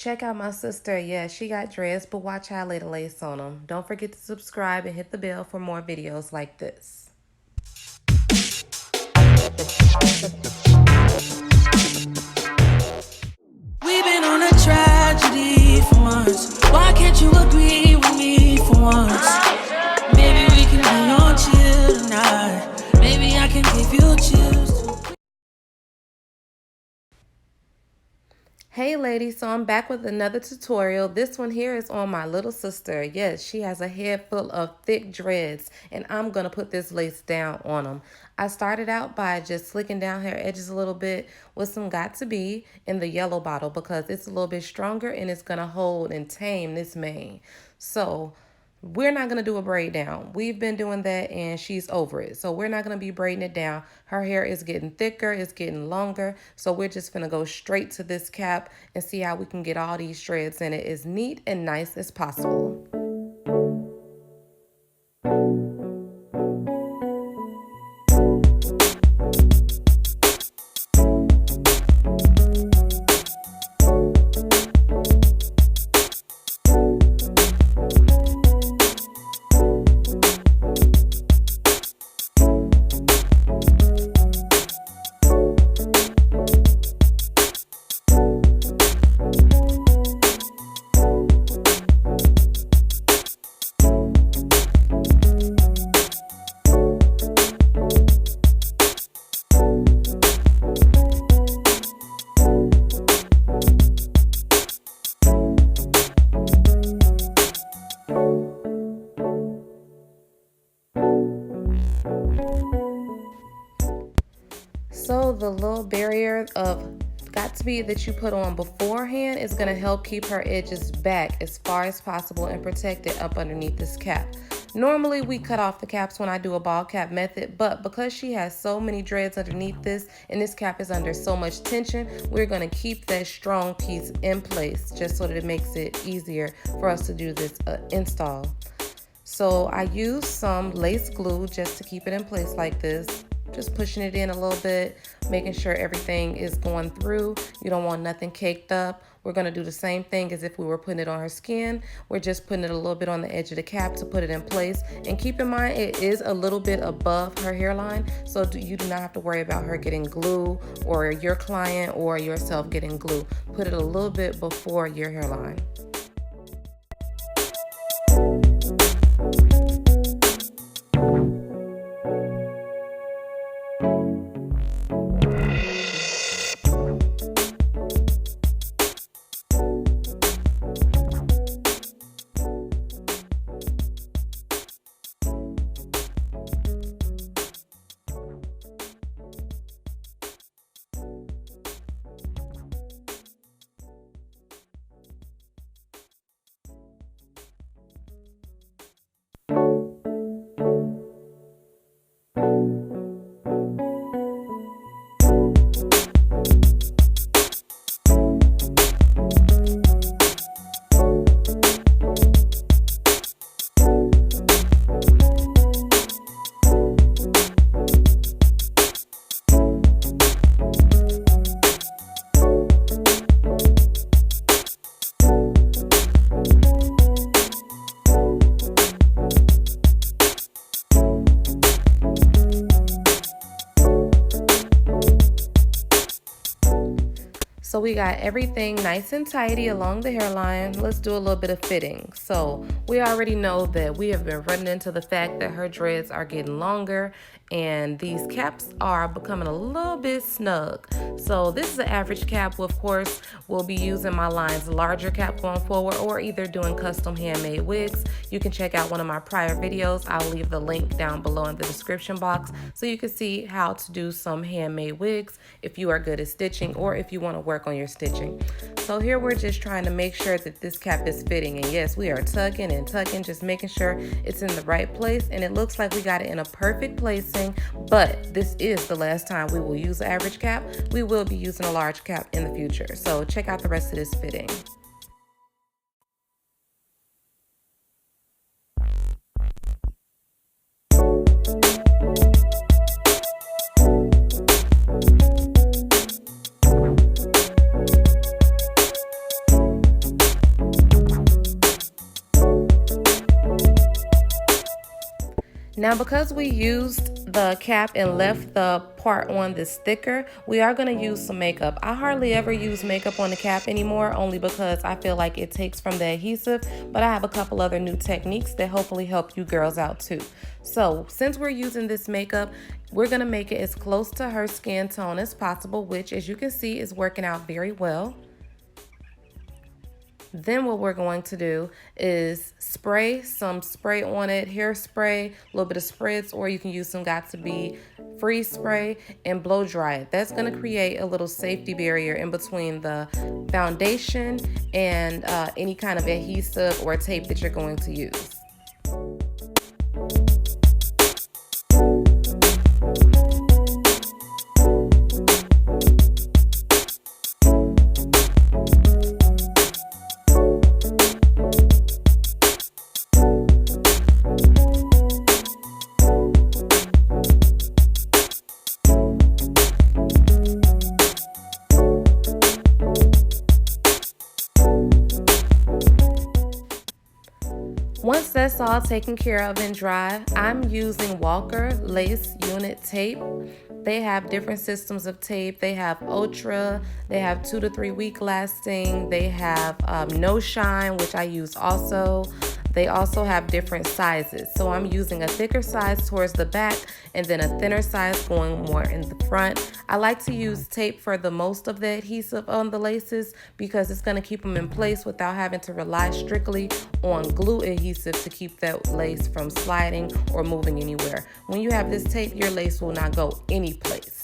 Check out my sister. Yeah, she got dreads, but watch how I lay the lace on them. Don't forget to subscribe and hit the bell for more videos like this. We've been on a tragedy for months. Why can't you agree with me for once? Maybe we can be on chill tonight. Maybe I can give you chills. Hey ladies, so I'm back with another tutorial. This one here is on my little sister. Yes, she has a head full of thick dreads and I'm going to put this lace down on them. I started out by just slicking down her edges a little bit with some Got To Be in the yellow bottle because it's a little bit stronger and it's going to hold and tame this mane. So we're not going to do a braid down. We've been doing that and she's over it. So we're not going to be braiding it down. Her hair is getting thicker, it's getting longer. So we're just going to go straight to this cap and see how we can get all these threads in it as neat and nice as possible. So the little barrier of Got To Be that you put on beforehand is going to help keep her edges back as far as possible and protect it up underneath this cap. Normally we cut off the caps when I do a ball cap method, but because she has so many dreads underneath this and this cap is under so much tension, we're going to keep that strong piece in place just so that it makes it easier for us to do this install. So I use some lace glue just to keep it in place like this. Just pushing it in a little bit, making sure everything is going through. You don't want nothing caked up. We're going to do the same thing as if we were putting it on her skin. We're just putting it a little bit on the edge of the cap to put it in place. And keep in mind, it is a little bit above her hairline, so you do not have to worry about her getting glue or your client or yourself getting glue. Put it a little bit before your hairline. So we got everything nice and tidy along the hairline. Let's do a little bit of fitting. So we already know that we have been running into the fact that her dreads are getting longer and these caps are becoming a little bit snug. So this is an average cap. Of course, we'll be using my line's larger cap going forward or either doing custom handmade wigs. You can check out one of my prior videos. I'll leave the link down below in the description box so you can see how to do some handmade wigs if you are good at stitching or if you want to work on your stitching. So here we're just trying to make sure that this cap is fitting, and yes, we are tucking and tucking, just making sure it's in the right place, and it looks like we got it in a perfect placing. But this is the last time we will use an average cap. We will be using a large cap in the future, so check out the rest of this fitting. Now, because we used the cap and left the part on this thicker, we are going to use some makeup. I hardly ever use makeup on the cap anymore, only because I feel like it takes from the adhesive, but I have a couple other new techniques that hopefully help you girls out too. So since we're using this makeup, we're going to make it as close to her skin tone as possible, which as you can see is working out very well. Then what we're going to do is spray some spray on it, hairspray, a little bit of spritz, or you can use some Got2b freeze spray and blow dry it. That's going to create a little safety barrier in between the foundation and any kind of adhesive or tape that you're going to use. Once that's all taken care of and dry, I'm using Walker Lace Unit tape. They have different systems of tape. They have Ultra, they have 2 to 3 week lasting, they have No Shine, which I use also. They also have different sizes. So I'm using a thicker size towards the back and then a thinner size going more in the front. I like to use tape for the most of the adhesive on the laces because it's going to keep them in place without having to rely strictly on glue adhesive to keep that lace from sliding or moving anywhere. When you have this tape, your lace will not go any place.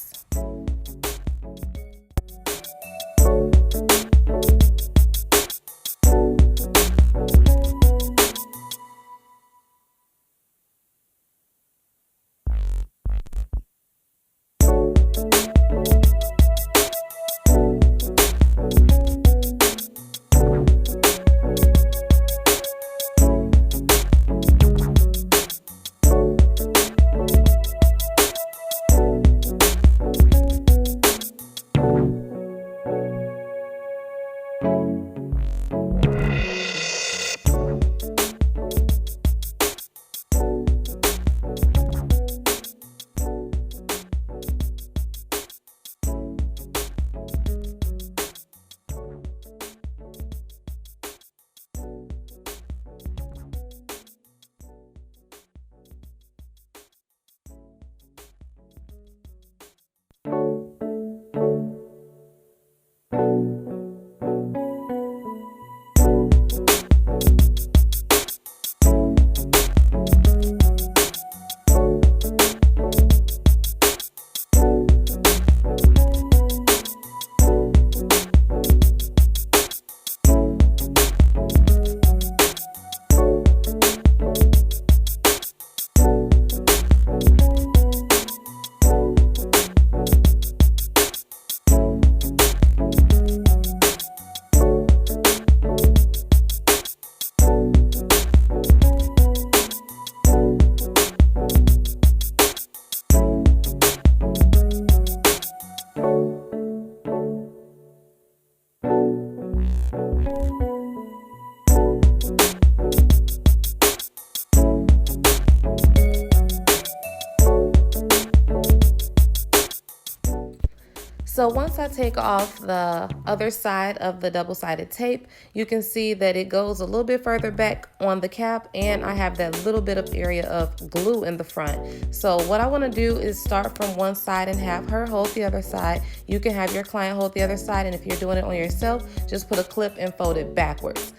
So once I take off the other side of the double-sided tape, you can see that it goes a little bit further back on the cap, and I have that little bit of area of glue in the front. So what I want to do is start from one side and have her hold the other side. You can have your client hold the other side, and if you're doing it on yourself, just put a clip and fold it backwards.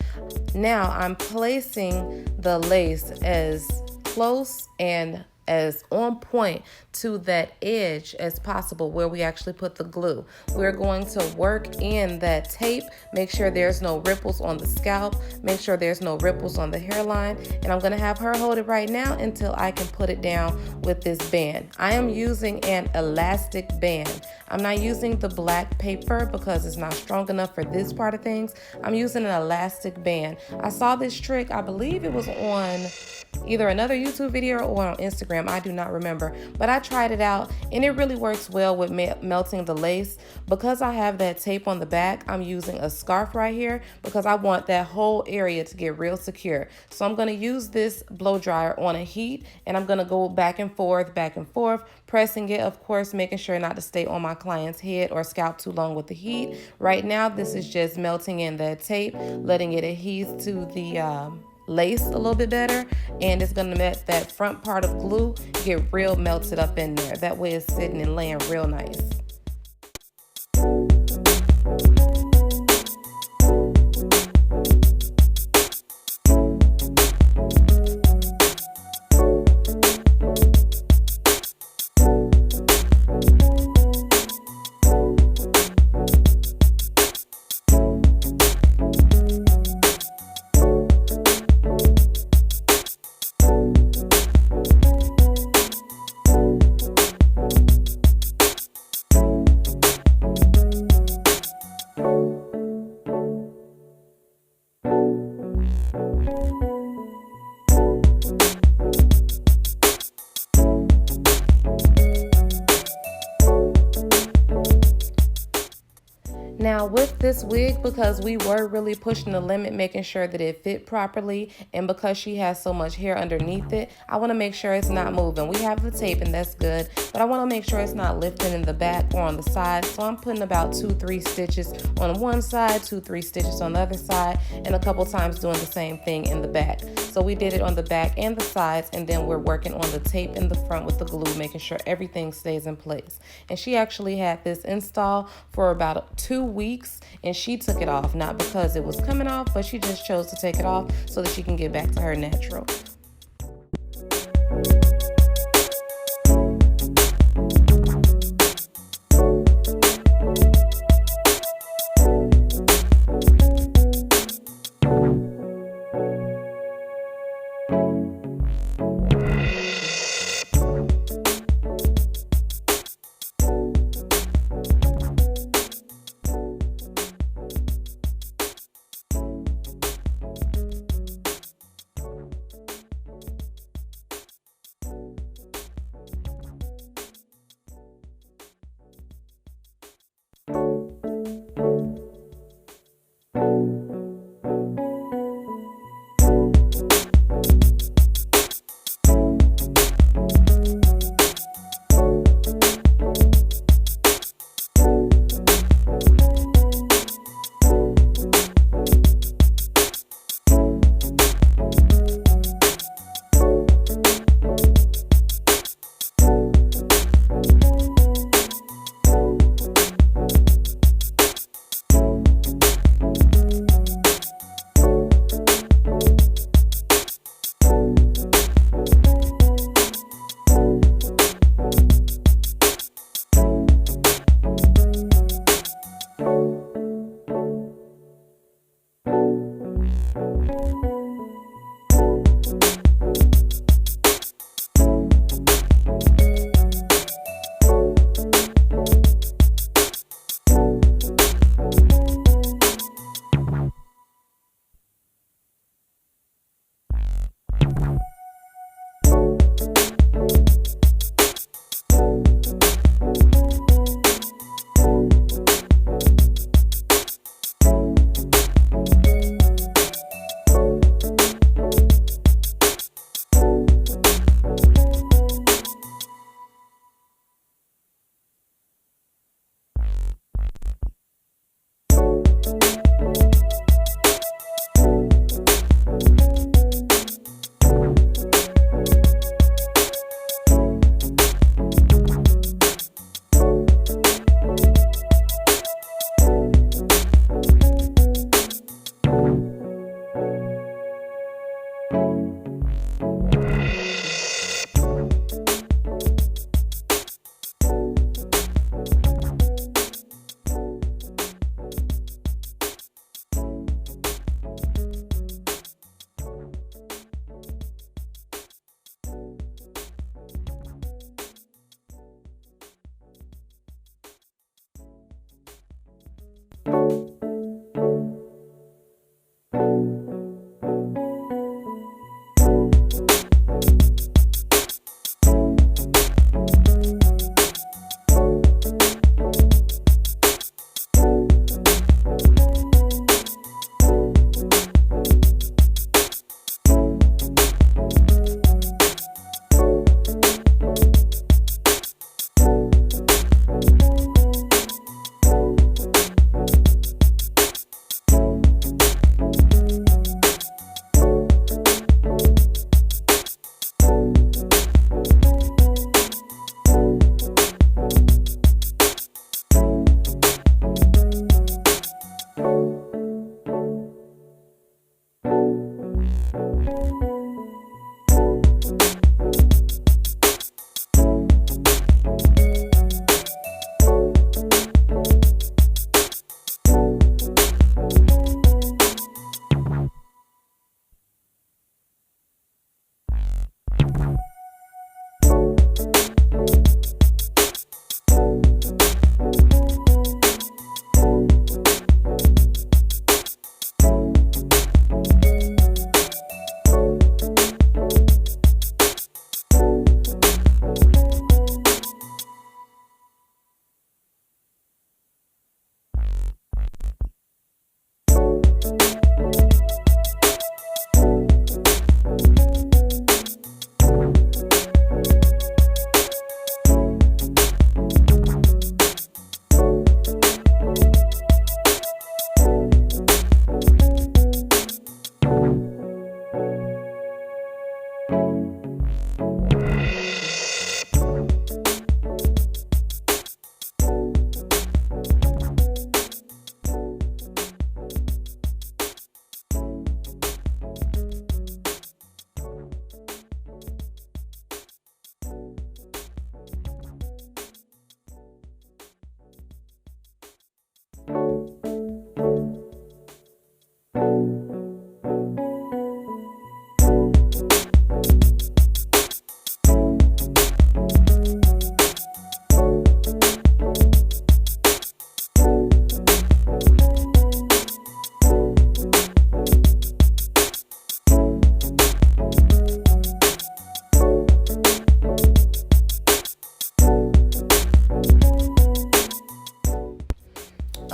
Now I'm placing the lace as close and as on point to that edge as possible where we actually put the glue. We're going to work in that tape, make sure there's no ripples on the scalp, make sure there's no ripples on the hairline, and I'm going to have her hold it right now until I can put it down with this band. I am using an elastic band. I'm not using the black paper because it's not strong enough for this part of things. I'm using an elastic band. I saw this trick, I believe it was on either another YouTube video or on Instagram. Instagram. I do not remember, but I tried it out and it really works well with melting the lace. Because I have that tape on the back, I'm using a scarf right here because I want that whole area to get real secure. So I'm going to use this blow dryer on a heat, and I'm going to go back and forth, pressing it, of course, making sure not to stay on my client's head or scalp too long with the heat. Right now, this is just melting in that tape, letting it adhere to the lace a little bit better, and it's going to let that front part of glue get real melted up in there. That way it's sitting and laying real nice. Now with this wig, because we were really pushing the limit, making sure that it fit properly, and because she has so much hair underneath it, I want to make sure it's not moving. We have the tape and that's good, but I want to make sure it's not lifting in the back or on the side. So I'm putting about 2-3 stitches on one side, 2-3 stitches on the other side, and a couple times doing the same thing in the back. So we did it on the back and the sides, and then we're working on the tape in the front with the glue, making sure everything stays in place. And she actually had this install for about 2 weeks, and she took it off, not because it was coming off, but she just chose to take it off so that she can get back to her natural.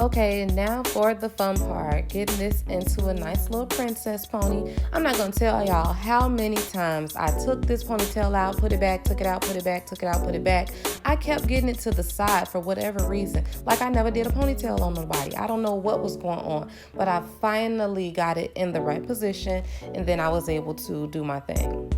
Okay, now for the fun part, getting this into a nice little princess pony. I'm not gonna tell y'all how many times I took this ponytail out, put it back, took it out, put it back, took it out, put it back. I kept getting it to the side for whatever reason. Like I never did a ponytail on nobody. I don't know what was going on, but I finally got it in the right position, and then I was able to do my thing.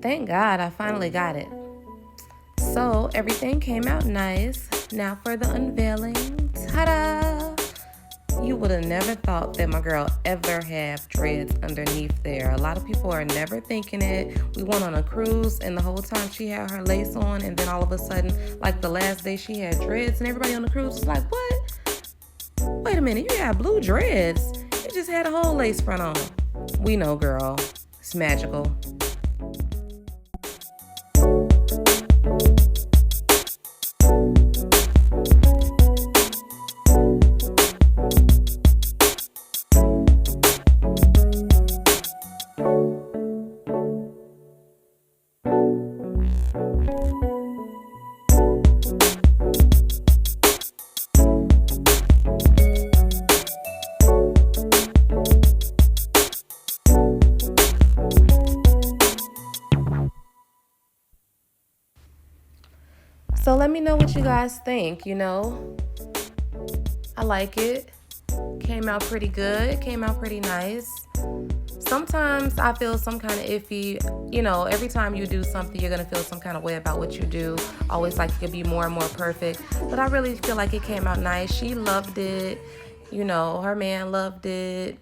Thank God I finally got it. So everything came out nice. Now for the unveiling. Ta-da! You would have never thought that my girl ever have dreads underneath there. A lot of people are never thinking it. We went on a cruise and the whole time she had her lace on, and then all of a sudden, like the last day, she had dreads, and everybody on the cruise was like, what? Wait a minute, you got blue dreads. You just had a whole lace front on. We know, girl. It's magical. So let me know what you guys think. I like it. Came out pretty good. Came out pretty nice. Sometimes I feel some kind of iffy. Every time you do something, you're going to feel some kind of way about what you do. Always like it could be more and more perfect. But I really feel like it came out nice. She loved it. Her man loved it.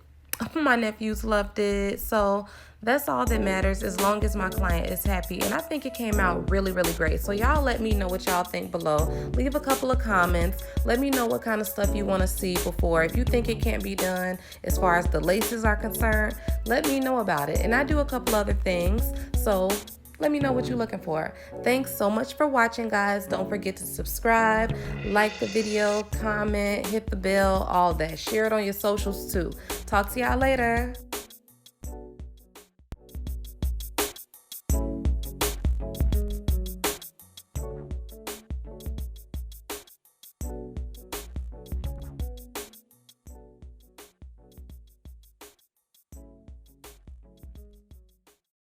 My nephews loved it. So that's all that matters, as long as my client is happy. And I think it came out really, really great. So y'all let me know what y'all think below. Leave a couple of comments. Let me know what kind of stuff you want to see before. If you think it can't be done as far as the laces are concerned, let me know about it. And I do a couple other things. So let me know what you're looking for. Thanks so much for watching, guys. Don't forget to subscribe, like the video, comment, hit the bell, all that. Share it on your socials too. Talk to y'all later.